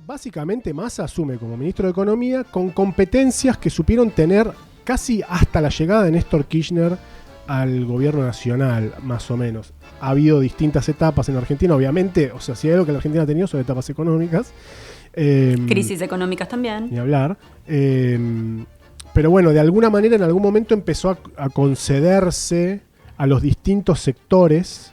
Básicamente Massa asume como ministro de Economía con competencias que supieron tener casi hasta la llegada de Néstor Kirchner al gobierno nacional, más o menos. Ha habido distintas etapas en Argentina, obviamente, o sea, si hay algo que la Argentina ha tenido son etapas económicas. Crisis económicas también. Ni hablar. Pero bueno, de alguna manera en algún momento empezó a concederse a los distintos sectores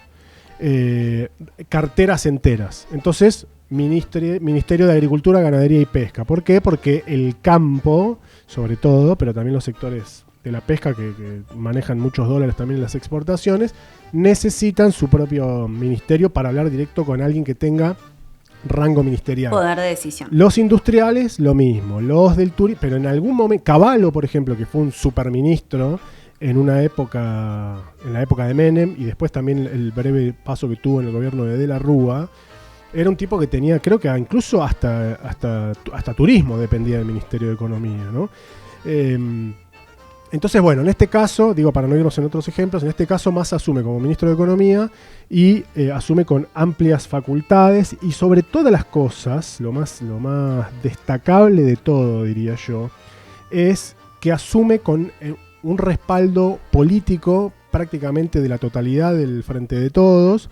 carteras enteras. Entonces, Ministerio de Agricultura, Ganadería y Pesca. ¿Por qué? Porque el campo, sobre todo, pero también los sectores de la pesca que manejan muchos dólares también en las exportaciones, necesitan su propio ministerio para hablar directo con alguien que tenga rango ministerial. Poder de decisión. Los industriales, lo mismo. Los del turismo, pero en algún momento, Cavallo, por ejemplo, que fue un superministro en una época, en la época de Menem, y después también el breve paso que tuvo en el gobierno de la Rúa, era un tipo que tenía, creo que incluso hasta turismo dependía del Ministerio de Economía, ¿no? Entonces, bueno, en este caso, digo para no irnos en otros ejemplos, en este caso Massa asume como ministro de Economía y asume con amplias facultades y sobre todas las cosas, lo más destacable de todo, diría yo, es que asume con un respaldo político prácticamente de la totalidad del Frente de Todos.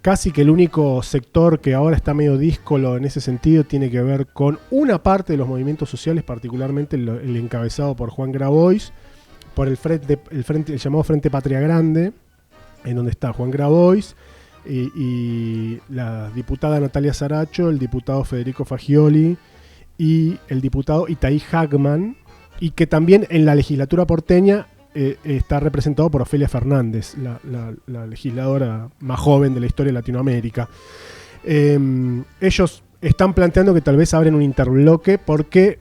Casi que el único sector que ahora está medio díscolo en ese sentido tiene que ver con una parte de los movimientos sociales, particularmente el encabezado por Juan Grabois, por el llamado Frente Patria Grande, en donde está Juan Grabois y la diputada Natalia Saracho, el diputado Federico Fagioli y el diputado Itaí Hackman, y que también en la legislatura porteña está representado por Ofelia Fernández, la legisladora más joven de la historia de Latinoamérica. Ellos están planteando que tal vez abren un interbloque porque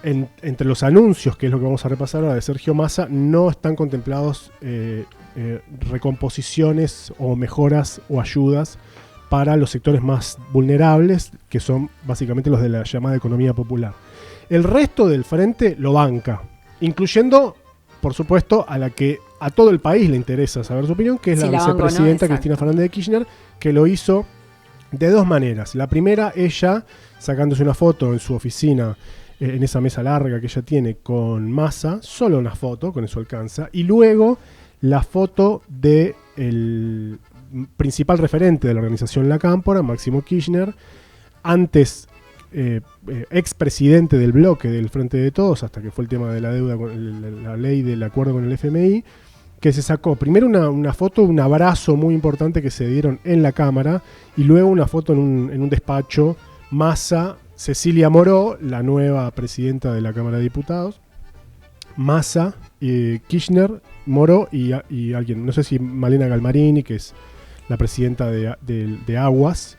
entre los anuncios, que es lo que vamos a repasar ahora de Sergio Massa, no están contemplados recomposiciones o mejoras o ayudas para los sectores más vulnerables, que son básicamente los de la llamada economía popular. El resto del frente lo banca, incluyendo, por supuesto, a todo el país le interesa saber su opinión, que es la vicepresidenta Cristina Fernández de Kirchner, que lo hizo de dos maneras. La primera, ella sacándose una foto en su oficina, en esa mesa larga que ella tiene con Massa, solo una foto, con eso alcanza, y luego la foto del principal referente de la organización La Cámpora, Máximo Kirchner, antes expresidente del bloque del Frente de Todos, hasta que fue el tema de la deuda, la ley del acuerdo con el FMI, que se sacó primero una foto, un abrazo muy importante que se dieron en la Cámara, y luego una foto en un despacho, Massa, Cecilia Moró, la nueva presidenta de la Cámara de Diputados, Massa, Kirchner, Moró y alguien, no sé si Malena Galmarini, que es la presidenta de Aguas,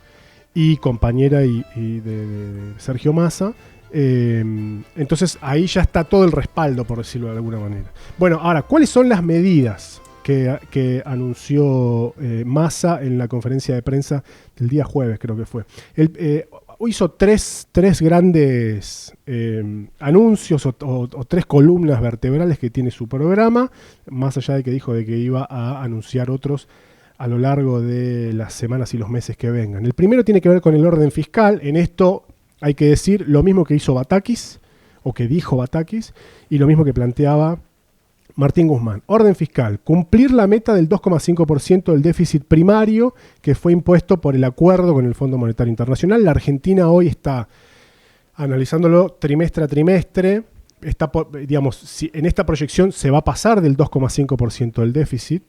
y compañera de Sergio Massa. Entonces ahí ya está todo el respaldo, por decirlo de alguna manera. Bueno, ahora, ¿cuáles son las medidas que anunció Massa en la conferencia de prensa del día jueves, creo que fue? Hizo tres grandes anuncios o tres columnas vertebrales que tiene su programa, más allá de que dijo de que iba a anunciar otros a lo largo de las semanas y los meses que vengan. El primero tiene que ver con el orden fiscal. En esto hay que decir lo mismo que hizo Batakis, o que dijo Batakis, y lo mismo que planteaba Martín Guzmán. Orden fiscal: cumplir la meta del 2,5% del déficit primario que fue impuesto por el acuerdo con el Fondo Monetario Internacional. La Argentina hoy está analizándolo trimestre a trimestre. Si en esta proyección se va a pasar del 2,5% del déficit.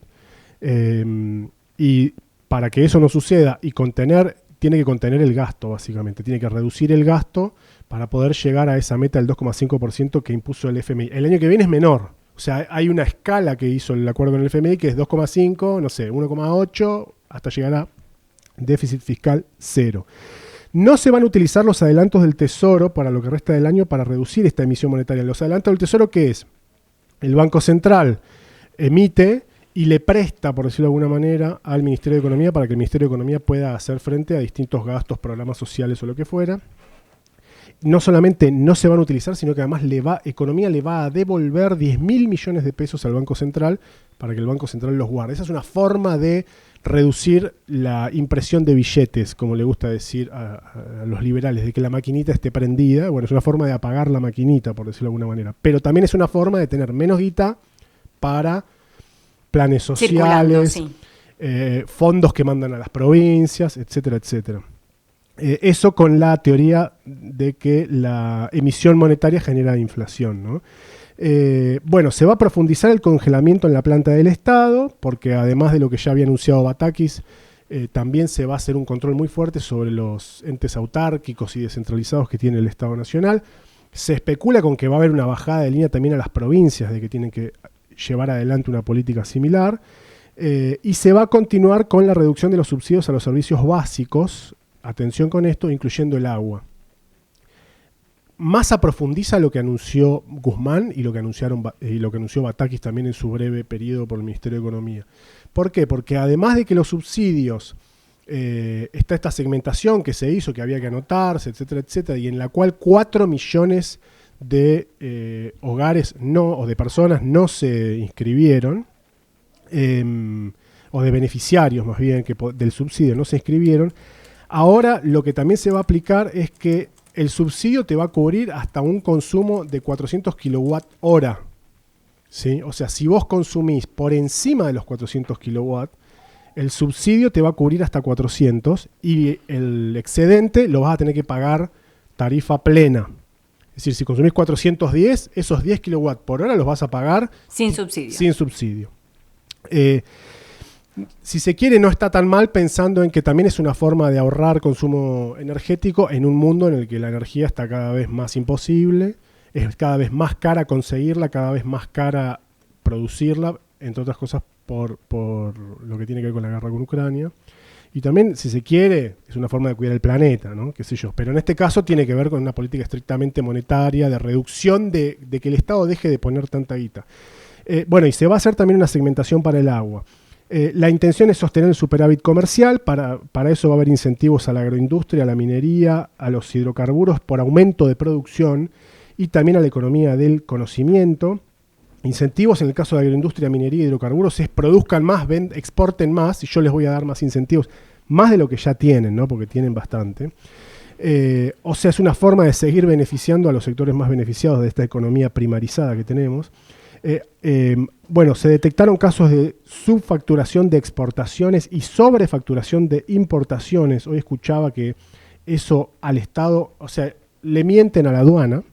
Y para que eso no suceda y tiene que contener el gasto, básicamente. Tiene que reducir el gasto para poder llegar a esa meta del 2,5% que impuso el FMI. El año que viene es menor. O sea, hay una escala que hizo el acuerdo con el FMI que es 2,5, no sé, 1,8, hasta llegar a déficit fiscal 0. No se van a utilizar los adelantos del Tesoro para lo que resta del año para reducir esta emisión monetaria. Los adelantos del Tesoro, ¿qué es? El Banco Central emite y le presta, por decirlo de alguna manera, al Ministerio de Economía para que el Ministerio de Economía pueda hacer frente a distintos gastos, programas sociales o lo que fuera. no solamente no se van a utilizar, sino que además Economía le va a devolver 10.000 millones de pesos al Banco Central para que el Banco Central los guarde. Esa es una forma de reducir la impresión de billetes, como le gusta decir a los liberales, de que la maquinita esté prendida. Bueno, es una forma de apagar la maquinita, por decirlo de alguna manera. Pero también es una forma de tener menos guita para planes sociales, sí. Fondos que mandan a las provincias, etcétera, etcétera. Eso con la teoría de que la emisión monetaria genera inflación, ¿no? Bueno, se va a profundizar el congelamiento en la planta del Estado, porque además de lo que ya había anunciado Batakis, también se va a hacer un control muy fuerte sobre los entes autárquicos y descentralizados que tiene el Estado Nacional. Se especula con que va a haber una bajada de línea también a las provincias, de que tienen que llevar adelante una política similar. Y se va a continuar con la reducción de los subsidios a los servicios básicos. Atención con esto, incluyendo el agua. Massa profundiza lo que anunció Guzmán y lo que anunció Batakis también en su breve periodo por el Ministerio de Economía. ¿Por qué? Porque además de que los subsidios, está esta segmentación que se hizo, que había que anotarse, etcétera, etcétera, y en la cual 4 millones de hogares o de personas no se inscribieron, o de beneficiarios más bien que del subsidio no se inscribieron. Ahora lo que también se va a aplicar es que el subsidio te va a cubrir hasta un consumo de 400 kWh. ¿Sí? O sea, si vos consumís por encima de los 400 kW, el subsidio te va a cubrir hasta 400 y el excedente lo vas a tener que pagar tarifa plena. Es decir, si consumís 410, esos 10 kW por hora los vas a pagar sin subsidio. Sin subsidio. Si se quiere, no está tan mal, pensando en que también es una forma de ahorrar consumo energético en un mundo en el que la energía está cada vez más imposible, es cada vez más cara conseguirla, cada vez más cara producirla, entre otras cosas por lo que tiene que ver con la guerra con Ucrania. Y también, si se quiere, es una forma de cuidar el planeta, ¿no? Qué sé yo. Pero en este caso tiene que ver con una política estrictamente monetaria, de reducción de que el Estado deje de poner tanta guita. Bueno, y se va a hacer también una segmentación para el agua. La intención es sostener el superávit comercial. Para eso va a haber incentivos a la agroindustria, a la minería, a los hidrocarburos por aumento de producción y también a la economía del conocimiento. Incentivos en el caso de agroindustria, minería y hidrocarburos es produzcan más, exporten más, y yo les voy a dar más incentivos, más de lo que ya tienen, ¿no? Porque tienen bastante. O sea, es una forma de seguir beneficiando a los sectores más beneficiados de esta economía primarizada que tenemos. Bueno, se detectaron casos de subfacturación de exportaciones y sobrefacturación de importaciones. Hoy escuchaba que eso al Estado, o sea, le mienten a la aduana.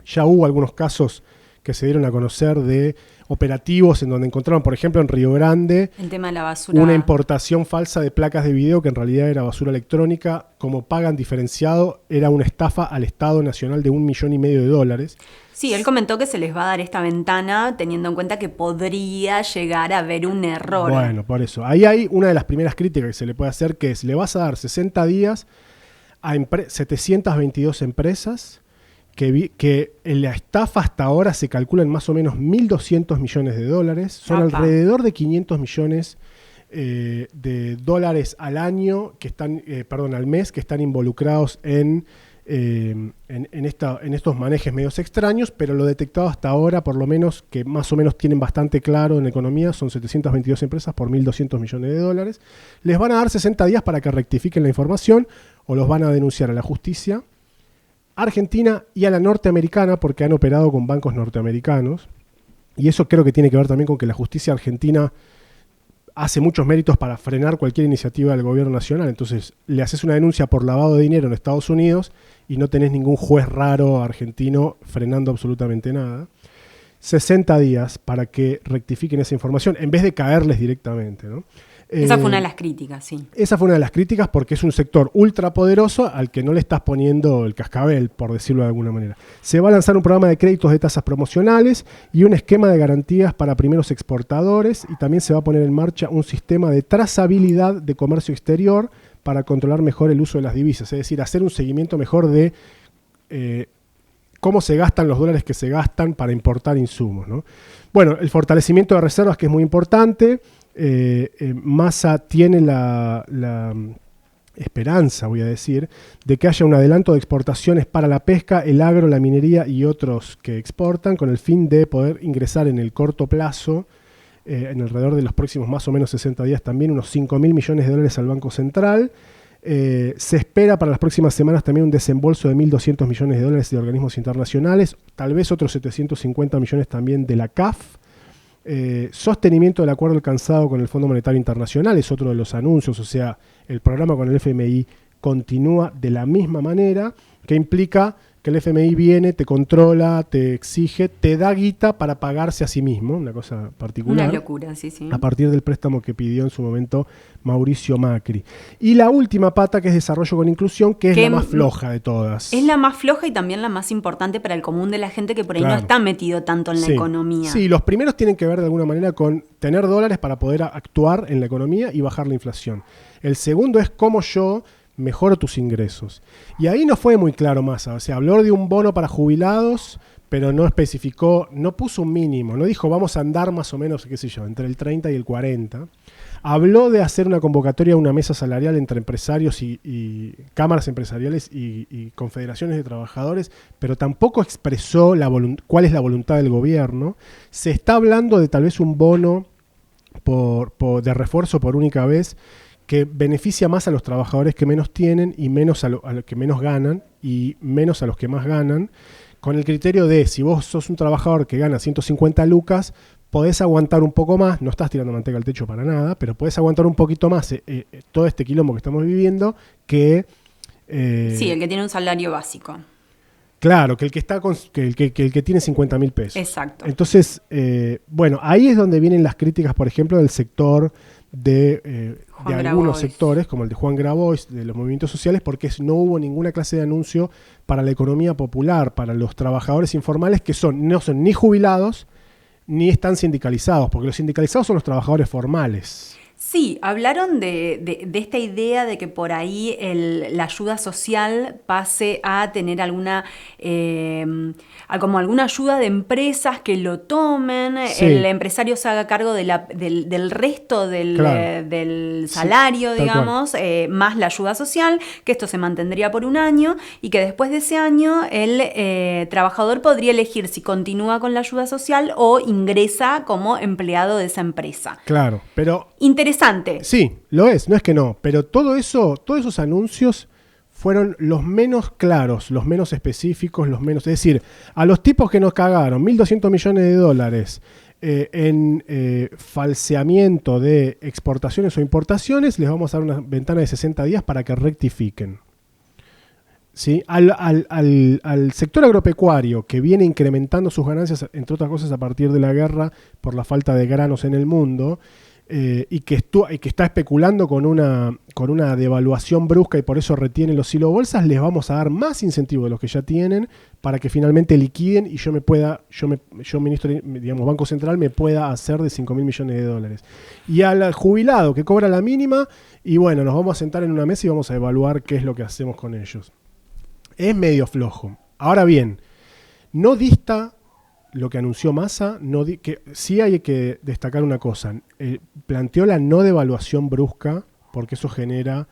Ya hubo algunos casos que se dieron a conocer de operativos en donde encontraron, por ejemplo, en Río Grande, el tema de la basura, una importación falsa de placas de video que en realidad era basura electrónica. Como pagan diferenciado, era una estafa al Estado Nacional de $1,5 millones. Sí, él comentó que se les va a dar esta ventana teniendo en cuenta que podría llegar a haber un error. Bueno, por eso. Ahí hay una de las primeras críticas que se le puede hacer, que es, le vas a dar 60 días a 722 empresas, que en la estafa hasta ahora se calculan más o menos $1.200 millones. Son alrededor de 500 millones de dólares al año, que están, al mes, que están involucrados en estos manejes medios extraños, pero lo detectado hasta ahora, por lo menos, que más o menos tienen bastante claro en economía, son 722 empresas por $1.200 millones. Les van a dar 60 días para que rectifiquen la información o los van a denunciar a la justicia argentina y a la norteamericana, porque han operado con bancos norteamericanos, y eso creo que tiene que ver también con que la justicia argentina hace muchos méritos para frenar cualquier iniciativa del gobierno nacional. Entonces le haces una denuncia por lavado de dinero en Estados Unidos y no tenés ningún juez raro argentino frenando absolutamente nada. 60 días para que rectifiquen esa información en vez de caerles directamente, ¿no? Esa fue una de las críticas, sí. Esa fue una de las críticas porque es un sector ultrapoderoso al que no le estás poniendo el cascabel, por decirlo de alguna manera. Se va a lanzar un programa de créditos de tasas promocionales y un esquema de garantías para primeros exportadores, y también se va a poner en marcha un sistema de trazabilidad de comercio exterior para controlar mejor el uso de las divisas, es decir, hacer un seguimiento mejor de cómo se gastan los dólares que se gastan para importar insumos, ¿no? Bueno, el fortalecimiento de reservas, que es muy importante. Massa tiene la esperanza, voy a decir, de que haya un adelanto de exportaciones para la pesca, el agro, la minería y otros que exportan, con el fin de poder ingresar en el corto plazo, en alrededor de los próximos más o menos 60 días también, unos 5.000 millones de dólares al Banco Central. Se espera para las próximas semanas también un desembolso de 1.200 millones de dólares de organismos internacionales, tal vez otros 750 millones también de la CAF. Sostenimiento del acuerdo alcanzado con el Fondo Monetario Internacional es otro de los anuncios, o sea, el programa con el FMI continúa de la misma manera, que implica que el FMI viene, te controla, te exige, te da guita para pagarse a sí mismo, una cosa particular. Una locura, sí, sí. A partir del préstamo que pidió en su momento Mauricio Macri. Y la última pata, que es desarrollo con inclusión, que es la más floja de todas. Es la más floja y también la más importante para el común de la gente que por ahí no está metido tanto en la economía. Sí, los primeros tienen que ver de alguna manera con tener dólares para poder actuar en la economía y bajar la inflación. El segundo es cómo yo mejoro tus ingresos. Y ahí no fue muy claro Massa. O sea, habló de un bono para jubilados, pero no especificó, no puso un mínimo, no dijo vamos a andar más o menos, qué sé yo, entre el 30 y el 40. Habló de hacer una convocatoria a una mesa salarial entre empresarios y cámaras empresariales y confederaciones de trabajadores, pero tampoco expresó cuál es la voluntad del gobierno. Se está hablando de tal vez un bono de refuerzo por única vez, que beneficia más a los trabajadores que menos tienen y menos a los que menos ganan y menos a los que más ganan, con el criterio de si vos sos un trabajador que gana 150 lucas, podés aguantar un poco más, no estás tirando manteca al techo para nada, pero podés aguantar un poquito más todo este quilombo que estamos viviendo que... sí, el que tiene un salario básico. Claro, que el que está que el que tiene 50.000 pesos. Exacto. Entonces, bueno, ahí es donde vienen las críticas, por ejemplo, del sector de algunos sectores, como el de Juan Grabois, de los movimientos sociales, porque no hubo ninguna clase de anuncio para la economía popular, para los trabajadores informales que no son ni jubilados ni están sindicalizados, porque los sindicalizados son los trabajadores formales. Sí, hablaron de esta idea de que por ahí la ayuda social pase a tener como alguna ayuda de empresas que lo tomen, sí. El empresario se haga cargo del resto del salario, sí, digamos, más la ayuda social, que esto se mantendría por un año y que después de ese año el trabajador podría elegir si continúa con la ayuda social o ingresa como empleado de esa empresa. Claro, pero... Interesante. Sí, lo es, no es que no, pero todos esos anuncios fueron los menos claros, los menos específicos, es decir, a los tipos que nos cagaron 1.200 millones de dólares en falseamiento de exportaciones o importaciones, les vamos a dar una ventana de 60 días para que rectifiquen. ¿Sí? Al sector agropecuario, que viene incrementando sus ganancias, entre otras cosas a partir de la guerra por la falta de granos en el mundo, y que está especulando con una devaluación brusca y por eso retienen los silobolsas, les vamos a dar más incentivo de los que ya tienen para que finalmente liquiden y yo ministro, digamos, Banco Central me pueda hacer de 5.000 millones de dólares. Y al jubilado que cobra la mínima, y bueno, nos vamos a sentar en una mesa y vamos a evaluar qué es lo que hacemos con ellos. Es medio flojo. Ahora bien, no dista lo que anunció Massa, que sí hay que destacar una cosa. Planteó la no devaluación brusca, porque eso genera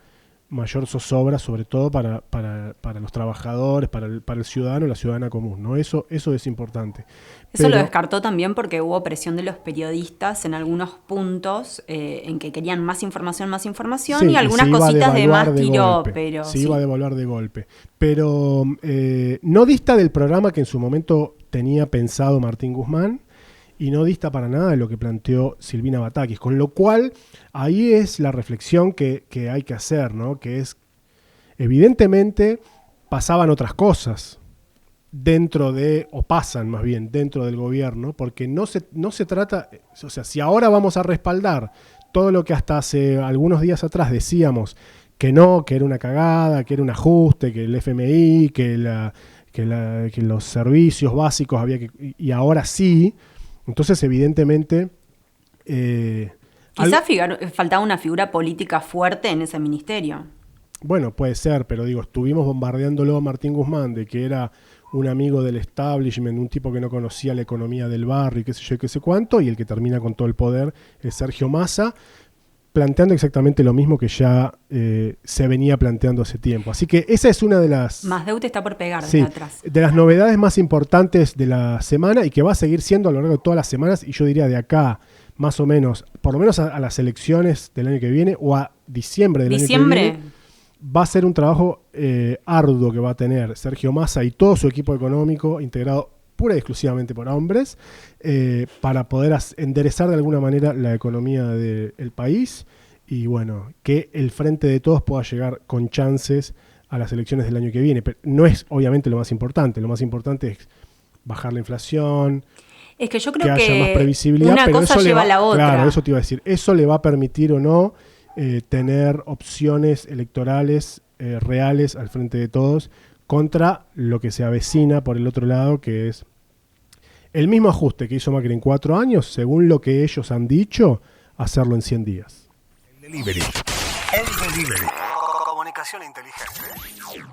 mayor zozobra, sobre todo para los trabajadores, para el ciudadano, la ciudadana común, ¿no? Eso es importante. Eso lo descartó también porque hubo presión de los periodistas en algunos puntos en que querían más información sí, y algunas cositas de más tiro, pero se iba a devaluar de golpe. Pero no dista del programa que en su momento tenía pensado Martín Guzmán y no dista para nada de lo que planteó Silvina Batakis, con lo cual ahí es la reflexión que hay que hacer, ¿no? Que es, evidentemente pasaban otras cosas pasan más bien dentro del gobierno, porque no se trata, o sea, si ahora vamos a respaldar todo lo que hasta hace algunos días atrás decíamos que no, que era una cagada, que era un ajuste, que el FMI, que los servicios básicos y ahora sí, entonces evidentemente... Quizás faltaba una figura política fuerte en ese ministerio. Bueno, puede ser, pero digo, estuvimos bombardeándolo a Martín Guzmán de que era un amigo del establishment, un tipo que no conocía la economía del barrio y qué sé yo y qué sé cuánto, y el que termina con todo el poder es Sergio Massa. planteando exactamente lo mismo que ya se venía planteando hace tiempo. Así que esa es una de las... Más Deu te está por pegar desde atrás. De las novedades más importantes de la semana y que va a seguir siendo a lo largo de todas las semanas, y yo diría de acá más o menos, por lo menos a las elecciones del año que viene o a diciembre del año que viene, va a ser un trabajo arduo que va a tener Sergio Massa y todo su equipo económico integrado pura y exclusivamente por hombres, para poder enderezar de alguna manera la economía del país y bueno, que el Frente de Todos pueda llegar con chances a las elecciones del año que viene. Pero no es obviamente lo más importante es bajar la inflación, es que yo creo que haya más previsibilidad, una pero cosa eso lleva a la otra. Claro, eso te iba a decir, eso le va a permitir o no tener opciones electorales reales al Frente de Todos contra lo que se avecina por el otro lado, que es el mismo ajuste que hizo Macri en 4 años, según lo que ellos han dicho, hacerlo en 100 días. El delivery. Comunicación inteligente.